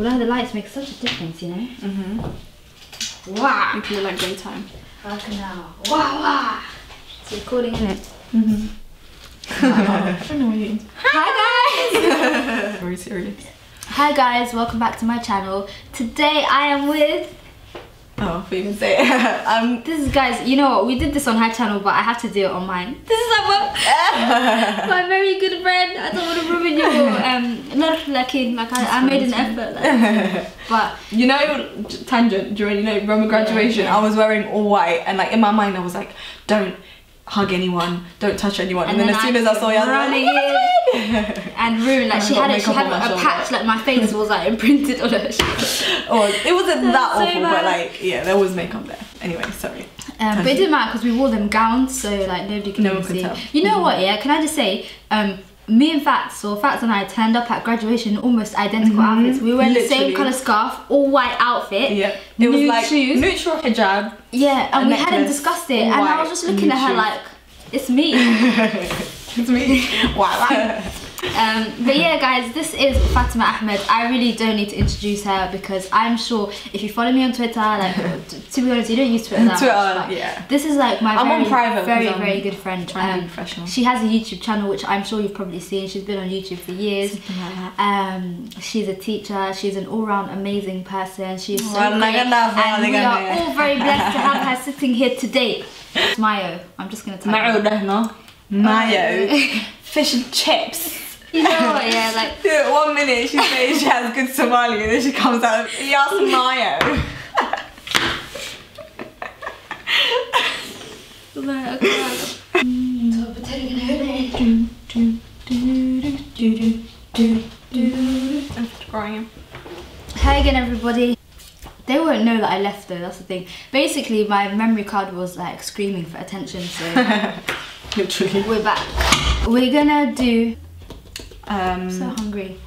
Although the lights make such a difference, you know. Wow. It feel like daytime. Fucking hell. Wow. It's recording, isn't it? I don't know what you mean. Hi guys. Very serious. Hi guys, welcome back to my channel. Today I am with... Oh, I thought you were gonna say it. This is, guys, you know what, we did this on her channel, but I have to do it on mine. This is my very good friend. I don't want to ruin your I made an effort. But you know, tangent, during from graduation, I was wearing all white, and like in my mind I was like, don't hug anyone, don't touch anyone, and then as soon as I saw you, I was running like, and ruined, like she had a patch, like my face was like imprinted on her shoulder. Oh, it wasn't that so awful, bad. but like, yeah, there was makeup there. Anyway, sorry. But it didn't matter because we wore them gowns, so like nobody could even see. Tell. You know what? Yeah, can I just say, me and Fats and I turned up at graduation in almost identical outfits. We were in the same colour scarf, all white outfit. Yeah, it was like shoes. neutral hijab. Yeah, and we hadn't discussed it, and I was just looking at her like, it's me. It's me. Wow. But yeah, guys, this is Fatima Ahmed. I really don't need to introduce her because I'm sure if you follow me on Twitter, like to be honest, you don't use Twitter that much, but yeah. this is like my very good friend. Professional. She has a YouTube channel which I'm sure you've probably seen. She's been on YouTube for years. She's a teacher. She's an all-round amazing person. She's so great, and we are all very blessed to have her sitting here today. Mayo. I'm just gonna type Mayo. Fish and chips. You know what, yeah, like... Dude, 1 minute she says she has good Somali and then she comes out with Yas Mayo. Hi again, everybody. They won't know that I left though, that's the thing. Basically, my memory card was like screaming for attention, so... Literally. We're back. We're gonna do... I'm so hungry.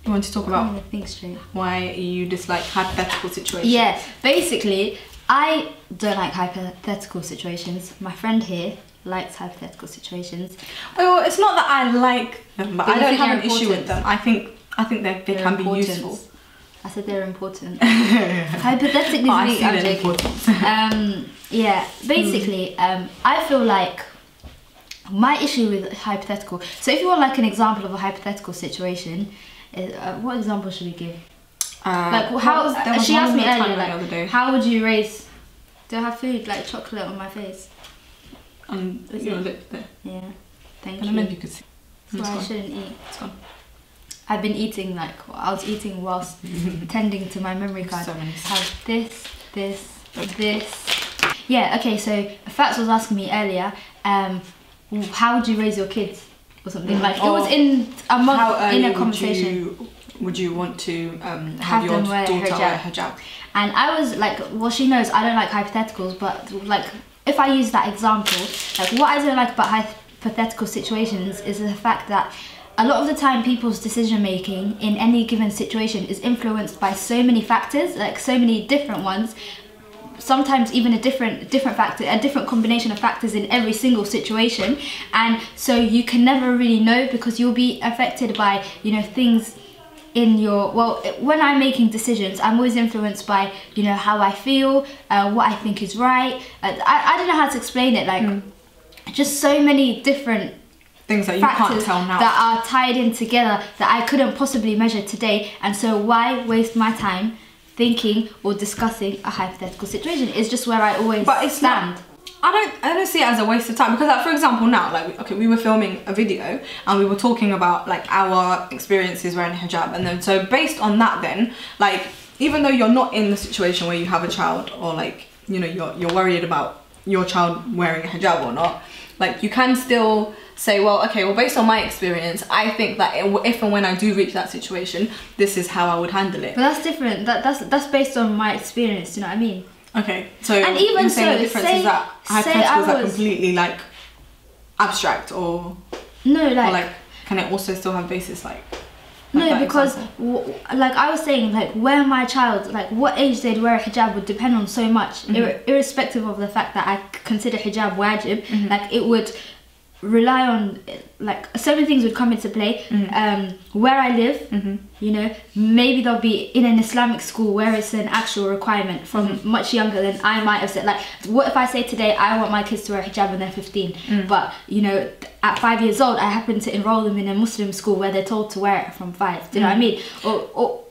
You want to talk about think straight. why you dislike hypothetical situations? Yeah, basically, I don't like hypothetical situations. My friend here likes hypothetical situations. Well, it's not that I like them, but I don't have an issue with them. I think they can be useful. I said they're important. Hypothetically, I'm joking. Yeah, basically, I feel like my issue with hypothetical. So if you want like an example of a hypothetical situation, what example should we give? Like how she asked me earlier, like, how would you raise? Do I have food like chocolate on my face? On your lip there. Yeah, thank you. I don't know if you could see. That's why I shouldn't eat. It's gone. I've been eating like I was eating whilst tending to my memory card. So many. Have this. Yeah. Okay. So Fats was asking me earlier, how would you raise your kids or something? Like it was in a conversation. Would you want to have your them wear hijab? And I was like, well, she knows I don't like hypotheticals, but like if I use that example, like what I don't like about hypothetical situations is the fact that a lot of the time people's decision making in any given situation is influenced by so many factors, like so many different ones. Sometimes even a different factor, a different combination of factors in every single situation, and so you can never really know because you'll be affected by, you know, things in your, well, when I'm making decisions, I'm always influenced by, you know, how I feel, what I think is right. I don't know how to explain it, like just so many different things that you can't tell now that are tied in together that I couldn't possibly measure today, and so why waste my time thinking or discussing a hypothetical situation? Is just where I always stand. I don't see it as a waste of time because, like, for example, now, like, okay, we were filming a video and we were talking about like our experiences wearing a hijab, and then so based on that, then like even though you're not in the situation where you have a child or like, you know, you're worried about your child wearing a hijab or not, like you can still say, well, okay, well, based on my experience, I think that if and when I do reach that situation, this is how I would handle it. But that's different. That's based on my experience. You know what I mean? Okay, so and even so, the difference is that hypotheticals are completely like abstract, or no, like, or like can it also still have basis like? No, because like I was saying, like where my child, like what age they'd wear a hijab would depend on so much, irrespective of the fact that I consider hijab wajib. Like it would rely on, like, so many things would come into play. Where I live, you know, maybe they'll be in an Islamic school where it's an actual requirement from much younger than I might have said. Like, what if I say today I want my kids to wear hijab when they're 15, but you know, at 5 years old I happen to enroll them in a Muslim school where they're told to wear it from 5. Do you know what I mean?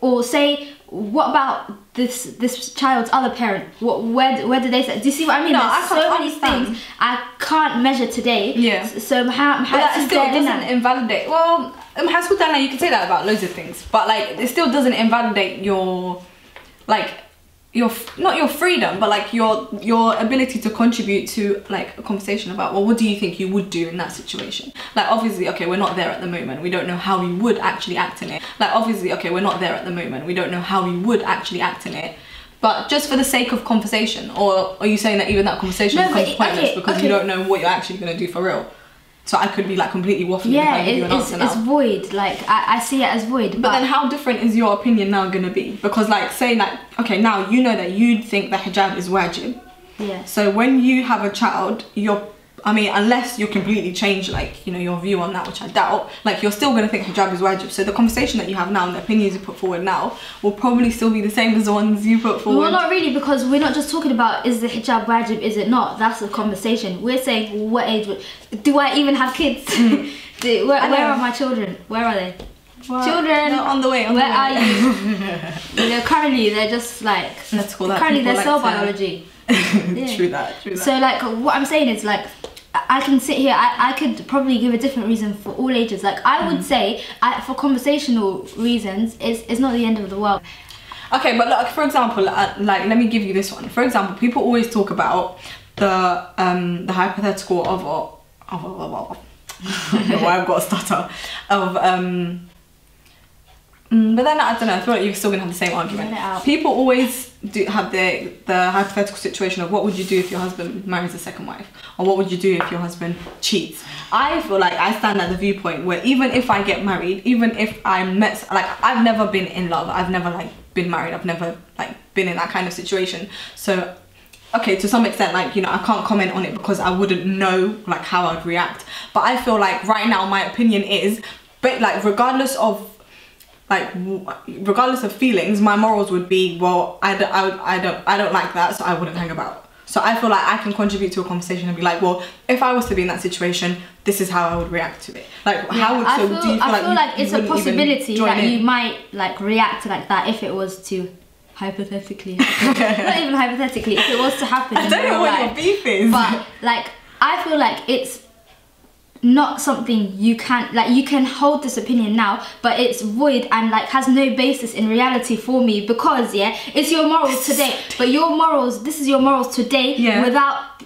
Or say, what about this child's other parent? Where do they say? Do you see what I mean? No, There's so many things I can't measure today. Yeah. So how that still doesn't invalidate. Well, you can say that about loads of things, but like it still doesn't invalidate your, like, your, not your freedom, but like your ability to contribute to like a conversation about, well, what do you think you would do in that situation? Like, obviously, okay, we're not there at the moment, we don't know how we would actually act in it. Like, obviously, okay, we're not there at the moment, we don't know how we would actually act in it. But just for the sake of conversation, or are you saying that even that conversation becomes pointless because you don't know what you're actually going to do for real? So I could be like completely waffling if I give you an answer now. It's void. Like, I see it as void. But then how different is your opinion now going to be? Because like, saying that, okay, now you know that you'd think that hijab is wajib. Yeah. So when you have a child, unless you completely change, like, you know, your view on that, which I doubt, like, you're still going to think hijab is wajib. So the conversation that you have now and the opinions you put forward now will probably still be the same as the ones you put forward. Well, not really, because we're not just talking about is the hijab wajib, is it not? That's the conversation. We're saying, what age do I even have kids? Where are my children? Where are they? Well, children, they're on the way. Where are you? Currently, they're just like, let's call that. Currently, they're cell biology. Yeah. True that. So like, what I'm saying is, like, I can sit here, I could probably give a different reason for all ages. Like, I would say, for conversational reasons, it's not the end of the world. Okay, but look, for example, like, let me give you this one. For example, people always talk about the hypothetical of I don't know why I've got a stutter, but then I don't know, I feel like you're still gonna have the same argument. People always do have the hypothetical situation of what would you do if your husband marries a second wife, or what would you do if your husband cheats. I feel like I stand at the viewpoint where even if I get married, even if I'm met, like, I've never been in love, I've never like been married, I've never like been in that kind of situation, so okay, to some extent, like, you know, I can't comment on it because I wouldn't know like how I'd react. But I feel like right now my opinion is, but like regardless of feelings, my morals would be, well, I don't like that, so I wouldn't hang about. So I feel like I can contribute to a conversation and be like, well, if I was to be in that situation, this is how I would react to it. Like, I feel like it's a possibility that you might like react like that if it was to hypothetically happen. Not even hypothetically, if it was to happen. I don't know what your beef is. But like, I feel like it's not something you can hold this opinion now, but it's void and like has no basis in reality for me, because it's your morals today, but your morals, this is your morals today, without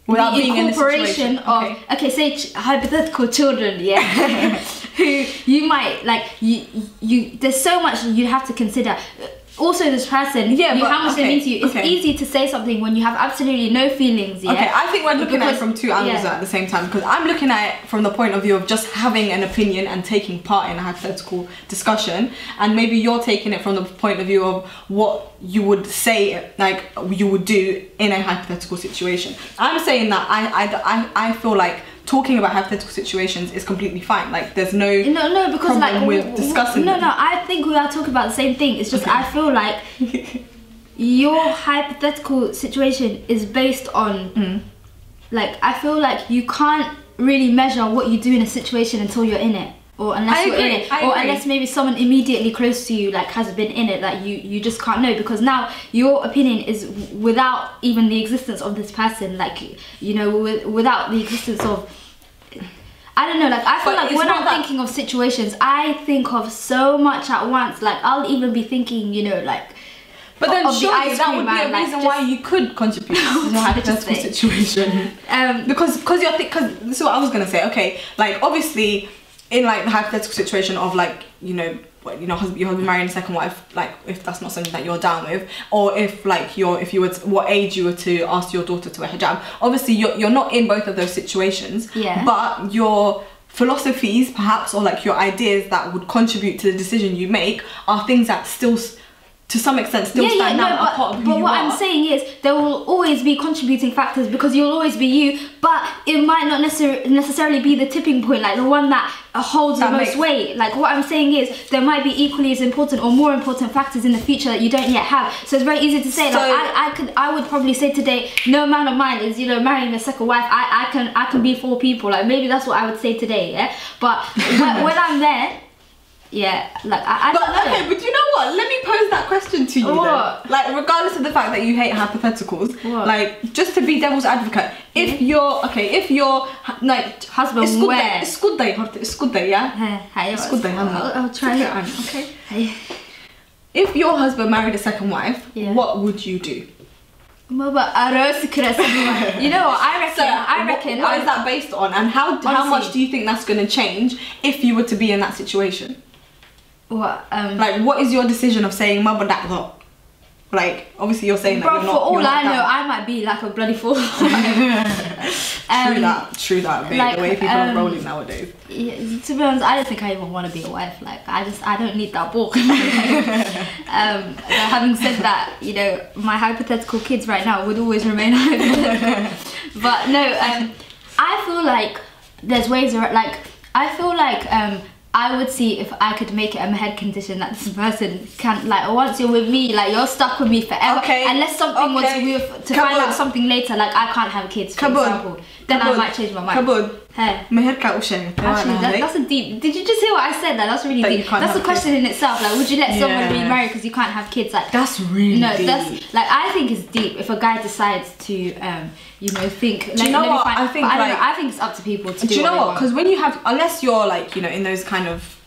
the being incorporation in the situation. of say hypothetical children, who you might like, you there's so much you have to consider. Also, this person, how much they mean to you. It's easy to say something when you have absolutely no feelings. Okay, I think we're looking at it from two angles at the same time, because I'm looking at it from the point of view of just having an opinion and taking part in a hypothetical discussion, and maybe you're taking it from the point of view of what you would say, like you would do in a hypothetical situation. I'm saying that I feel like talking about hypothetical situations is completely fine. Like, there's no because problem like with discussing them. I think we are talking about the same thing. It's just I feel like your hypothetical situation is based on like, I feel like you can't really measure what you do in a situation until you're in it, or unless you're in it, or unless maybe someone immediately close to you like has been in it, that you just can't know, because now your opinion is without even the existence of this person, like, you know, without the existence of, I don't know, like, I feel like when I'm thinking of situations, I think of so much at once. Like, I'll even be thinking, you know, like, but then surely that would be a reason why you could contribute to a hypothetical situation. Because this is what I was gonna say. Okay, like, obviously in like the hypothetical situation of like, you know, your husband marrying a second wife, like, if that's not something that you're down with, or if like if you were to, what age you were to ask your daughter to wear hijab, obviously you're not in both of those situations, but your philosophies perhaps, or like your ideas that would contribute to the decision you make, are things that still to some extent still stand out, are part of who you are. But what I'm saying is there will always be contributing factors because you'll always be you, but it might not necessarily be the tipping point, like the one that holds the most weight. Like what I'm saying is there might be equally as important or more important factors in the future that you don't yet have. So it's very easy to say. So, like I would probably say today, no man of mine is, you know, marrying a second wife. I can be 4 people. Like maybe that's what I would say today. Yeah, but when I'm there. Yeah, like I don't know. Okay, but you know what? Let me pose that question to you then. Like, regardless of the fact that you hate hypotheticals, like, just to be devil's advocate, if you're like husband, where? It's good day, yeah. I'll try it. Okay. If your husband married a second wife, what would you do? You know what? I reckon. What is that based on, and how much do you think that's going to change if you were to be in that situation? What? Like, what is your decision of saying "mama that though"? Like, obviously you're saying that you're not. For all I know, I might be like a bloody fool. True that. Like, the way people are rolling nowadays. Yeah, to be honest, I don't think I even want to be a wife. Like, I don't need that book. Having said that, you know, my hypothetical kids right now would always remain hypothetical. But no, I feel like there's ways around. Like, I feel like I would see if I could make it a mehr condition that this person can, like, once you're with me, like, you're stuck with me forever. Okay. Unless something was to find out something later, like I can't have kids, for example. Then I might change my mind. Hey. Actually, that's a deep. Did you just hear what I said? That's really deep. That's a question in itself. Like, would you let someone remarry because you can't have kids? Like, that's really deep. That's like, I think it's deep if a guy decides to, you know, think. Like, do you know what? I think I think it's up to people to do. Do you know what? Because when you have, unless you're like, you know, in those kind of.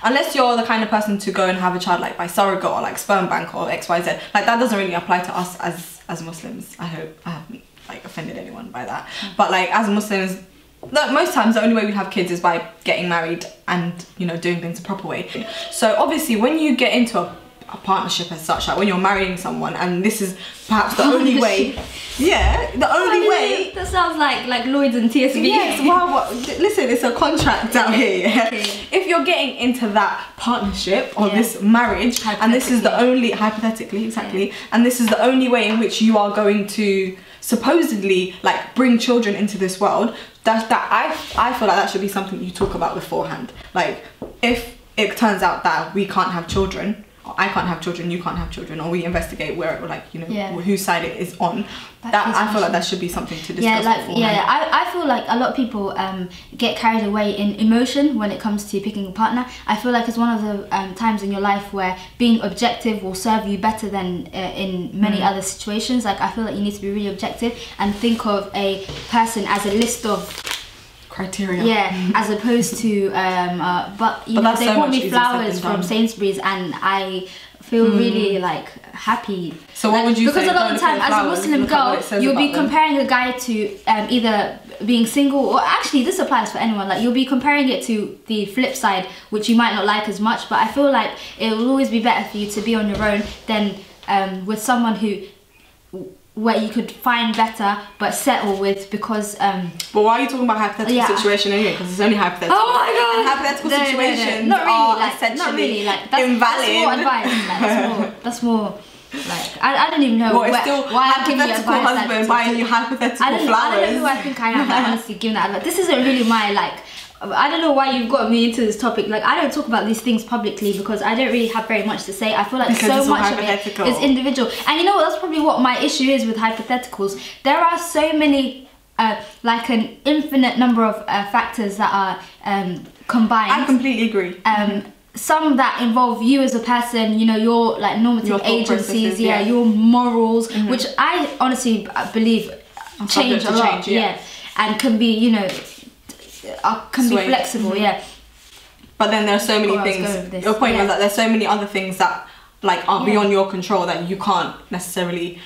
Unless you're the kind of person to go and have a child like by surrogate or like sperm bank or XYZ, like that doesn't really apply to us as Muslims. I hope I haven't like offended anyone by that. But like as Muslims, most times the only way we have kids is by getting married and, you know, doing things the proper way. So obviously when you get into a partnership as such, like when you're marrying someone and this is perhaps the only way, the only way. That sounds like Lloyd's and TSB. Yes, well, listen, it's a contract out here. Okay. If you're getting into that partnership or this marriage, and this is the only, hypothetically, and this is the only way in which you are going to supposedly like bring children into this world, I feel like that should be something you talk about beforehand. Like, if it turns out that we can't have children, I can't have children, you can't have children, or we investigate where, like, you know, whose side it is on. I feel like that should be something to discuss beforehand. I feel like a lot of people get carried away in emotion when it comes to picking a partner. I feel like it's one of the times in your life where being objective will serve you better than in many other situations. Like, I feel like you need to be really objective and think of a person as a list of criteria, as opposed to but you know, they bought me flowers from Sainsbury's and I feel really like happy. So what would you say? Because a lot of the time as a Muslim girl, you'll be comparing a guy to either being single, or actually this applies for anyone, like you'll be comparing it to the flip side, which you might not like as much, but I feel like it will always be better for you to be on your own than with someone where you could find better but settle with, because but why are you talking about hypothetical situation anyway? Because it's only hypothetical. Oh my god! And hypothetical situations are essentially invalid. That's more advice. Like, that's more like I don't even know why I'm giving you advice. Husband buying you hypothetical flowers. I don't know who I think I am, like, honestly giving that advice. This isn't really my, like, I don't know why you've got me into this topic. Like, I don't talk about these things publicly because I don't really have very much to say. I feel like so much of it is individual. And you know what, that's probably what my issue is with hypotheticals. There are so many, like an infinite number of factors that are combined. I completely agree. Some that involve you as a person, you know, your like normative agencies, your morals, which I honestly believe change a lot, and can be, you know, can be flexible, But then there are so many things. Your point was that there's so many other things that like are beyond your control that you can't necessarily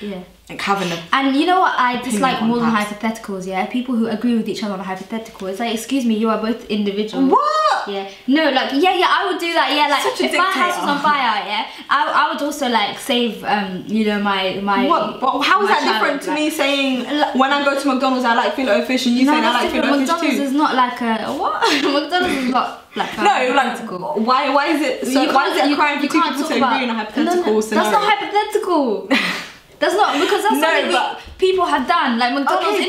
like having a. And you know what I dislike more than perhaps. hypotheticals, yeah? People who agree with each other on a hypothetical. It's like, excuse me, you are both individuals. What? Yeah. No, like, yeah, I would do that, yeah. Like, Such a if my house was dictator. on fire, yeah, I would also, like, save, you know, my What? How is my that child, different to like- me saying when I go to McDonald's I like filet fish and you saying I that's like different. filet fish McDonald's too? is not like a, what? McDonald's is not like a No, like hypothetical. why is it so? Why is it a crime for two people to agree on a hypothetical scenario? That's not hypothetical. That's not, because that's No, something but- people have done. Like McDonald's.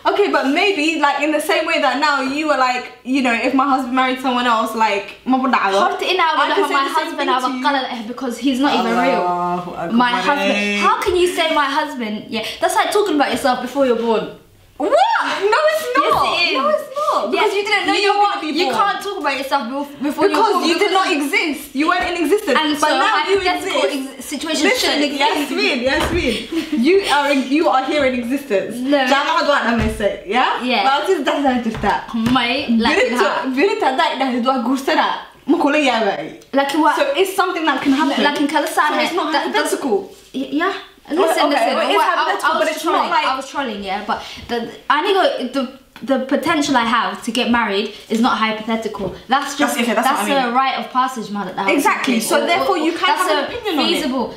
Okay, but maybe like in the same way that now you were like, you know, if my husband married someone else, like Hard in our I can say my the same husband thing to you. because he's not even real. My husband. How can you say my husband? Yeah, that's like talking about yourself before you're born. What? No, it's not. Yes, it is. No, it's not. Because you didn't know you were gonna be You born. can't talk about yourself before you're born. Because you did not exist. You weren't in existence. And but so now you hypothetical exist. situations Listen, shouldn't exist. Yasmin. You are here in existence. No. جامعة دواء أنا مسي. Yeah. Yeah. ما أنت تحت تفتح. Mate, like بنت هذا ده دواء قرصنا. ما كله يابي. like what? So it's something that can happen. Like in Kalasar, So it's not hypothetical. Yeah. Listen, okay, listen. well, it is hypothetical, but it's not like- I was trolling, yeah. But the potential I have to get married is not hypothetical. That's just okay, that's what I mean. a rite of passage, mother. Exactly. So therefore, you can't that's have an opinion on it. feasible.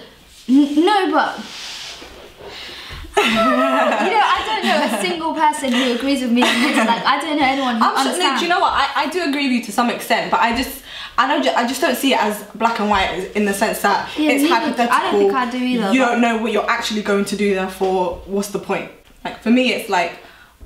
No, but. You know, I don't know a single person who agrees with me on this. Like, I don't know anyone who No, understands. do you know what? I do agree with you to some extent, but I just don't see it as black and white in the sense that Yeah, it's neither- hypothetical. I don't think I do either, You but- don't know what you're actually going to do, therefore, what's the point? Like for me, it's like,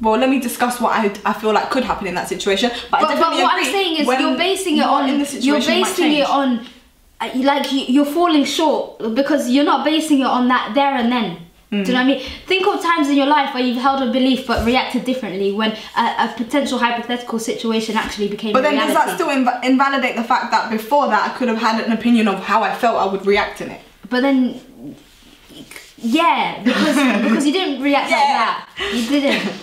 well, let me discuss what I feel like could happen in that situation. But I But definitely what I'm agree saying is, when you're basing it you're on. in the situation, You're it might basing it change. on, like you're falling short because you're not basing it on that there and then. Do you know what I mean? Think of times in your life where you've held a belief but reacted differently when a potential hypothetical situation actually became But then reality. does that still invalidate the fact that before that I could have had an opinion of how I felt I would react in it? But then, yeah, because you didn't react like that. You didn't.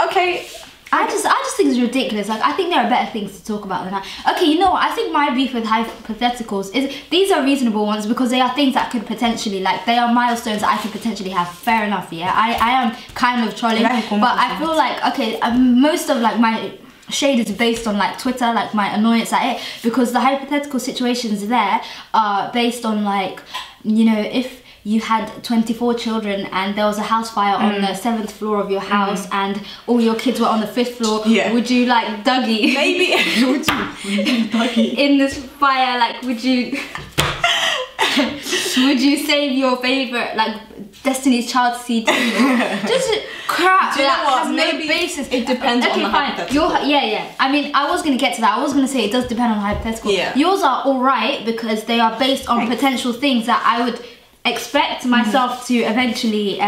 Okay. I just think it's ridiculous. Like, I think there are better things to talk about than that. Okay, you know what? I think my beef with hypotheticals is these are reasonable ones because they are things that could potentially, like, they are milestones that I could potentially have. Fair enough, yeah. I am kind of trolling, but I feel like, okay, most of, like, my shade is based on, like, Twitter, like, my annoyance at it, because the hypothetical situations there are based on, like, you know, if you had 24 children and there was a house fire on the 7th floor of your house and all your kids were on the 5th floor, would you like Dougie? Maybe. Would you Dougie? In this fire, like, would you save your favourite, like, Destiny's Child CD? Just crap. Do you know that what? has no Maybe basis. it depends on the fine. hypothetical. Yeah. I mean, I was gonna get to that. I was gonna say it does depend on the hypothetical. Yeah. Yours are all right because they are based on potential things that I would expect myself to eventually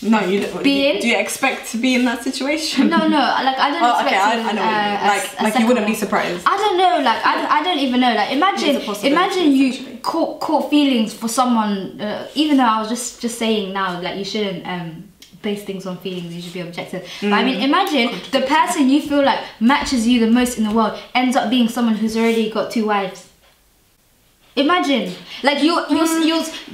No, you don't. Be in? Do you expect to be in that situation? no, like I don't Oh, expect okay, to, I know what you mean. Like you wouldn't be surprised. I don't know, like I don't even know. Like There's a possibility, imagine you essentially. caught feelings for someone. Even though I was just saying now, like you shouldn't base things on feelings. You should be objective. But I mean, imagine the person you feel like matches you the most in the world ends up being someone who's already got 2 wives. Imagine, like you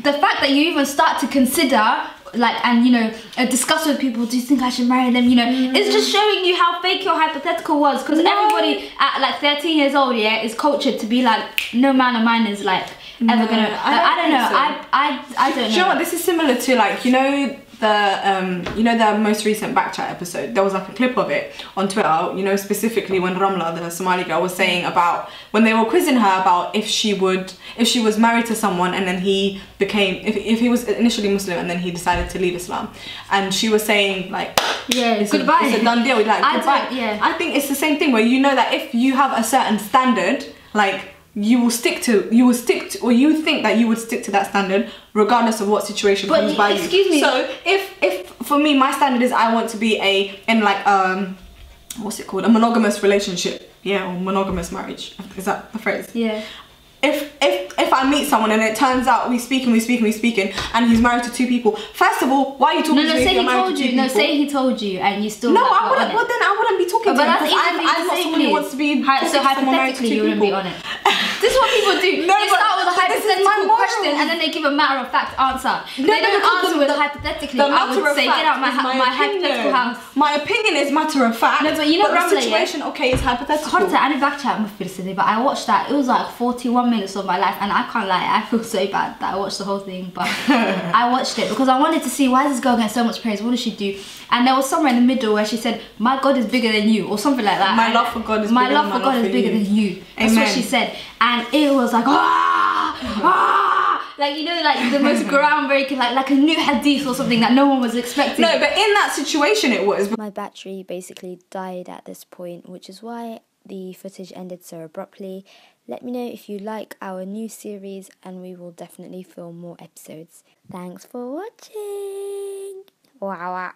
the fact that you even start to consider, like, and you know, discuss with people, do you think I should marry them, you know, it's just showing you how fake your hypothetical was, because everybody at like 13 years old, yeah, is cultured to be like, no man of mine is like ever gonna, like, I don't know, I don't know. Do you know what, this is similar to, like, you know the most recent Backchat episode. There was like a clip of it on Twitter, you know, specifically when Ramla, the Somali girl, was saying about when they were quizzing her about if she was married to someone and then he became, if he was initially Muslim and then he decided to leave Islam, and she was saying like, yeah, it's goodbye. It's a done deal. Like goodbye. I think it's the same thing where you know that if you have a certain standard, like you think that you would stick to that standard regardless of what situation comes by you. Excuse me. So if for me my standard is I want to be in like what's it called, a monogamous relationship, yeah, or monogamous marriage, is that the phrase? Yeah. If I meet someone and it turns out we speak and and he's married to 2 people, first of all, why are you talking to me if you're married to 2 people? No, say he told you and you still. No, I wouldn't. Well, then I wouldn't be talking to him because I'm not someone who wants to be. So hypothetically, you wouldn't be on it. This is what people do. No, they start with a hypothetical question and then they give a matter-of-fact answer. They don't answer with hypothetically. I would say, get out my hypothetical house. My opinion is matter of fact. No, but you know the situation, okay, is hypothetical. I didn't backchat with Felicity, but I watched that. It was like 41 minutes of my life, and I can't lie, I feel so bad that I watched the whole thing, but I watched it because I wanted to see why is this girl getting so much praise, what does she do? And there was somewhere in the middle where she said, my God is bigger than you, or something like that. My love for God is bigger than you. That's what she said. And it was like, like, you know, like the most groundbreaking, like a new hadith or something that no one was expecting. No, but in that situation it was. My battery basically died at this point, which is why the footage ended so abruptly. Let me know if you like our new series and we will definitely film more episodes. Thanks for watching. Wow.